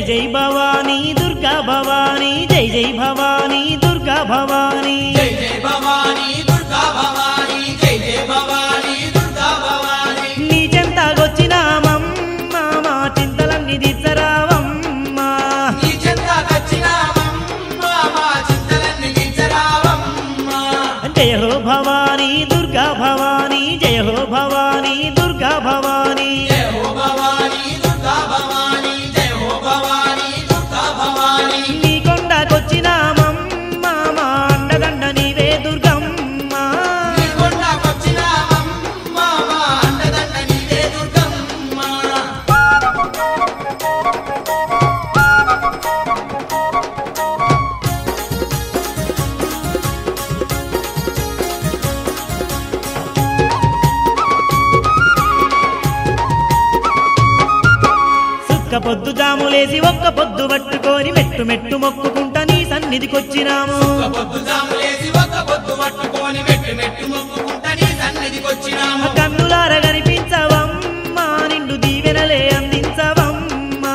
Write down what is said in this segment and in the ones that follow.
జై భవానీ దుర్గా భవానీ జై జై భవానీ దుర్గా భవానీ జై జై భవానీ దుర్గా భవానీ జై జై భవానీ దుర్గా భవానీ నీ చెంతకొచ్చినామమ్మ మా చింతలన్నీ తీర్చరావమ్మ నీ చెంతకొచ్చినామమ్మ మా చింతలన్నీ తీర్చరావమ్మ జయ హో భవానీ దుర్గా భవానీ జయ హో భవానీ దుర్గా భవానీ జయ హో భవానీ దుర్గా భవానీ జయ హో భవానీ దుర్గా భవానీ నీ కొండకొచ్చినామమ్మ మా అండదండ నీవే దుర్గమ్మ నీ కొండకొచ్చినామమ్మ మా అండదండ నీవే దుర్గమ్మ సుక్క పొద్దు జాములేసి ఒక్క పొద్దు పట్టుకొని మెట్టు మెట్టు మొక్కుకుంటా నీ సన్నిధికొచ్చినాము ఒక పొద్దు జాములేసి ఒక పొద్దు పట్టుకొని మెట్టు మెట్టు మొక్కుకుంటా నీ సన్నిధికొచ్చినాము కన్నులార కనిపించవమ్మ నిండు దీవెనలే అందించవమ్మ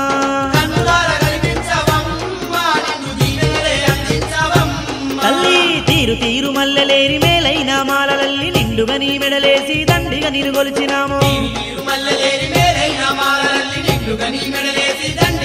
కన్నులారా కనిపించవమ్మ నిన్ను దీవెనలే అందించవమ్మ తల్లి తీరు తీరు మల్లెలేరి మేలైన మాలలల్లి నిండుగా నీ మెడలేసి దండిగా నిరుగొలిచినాము నీరు మల్లెలేరి మేలైన మాలల్లి నిండుగా నీ మెడలేసి దండ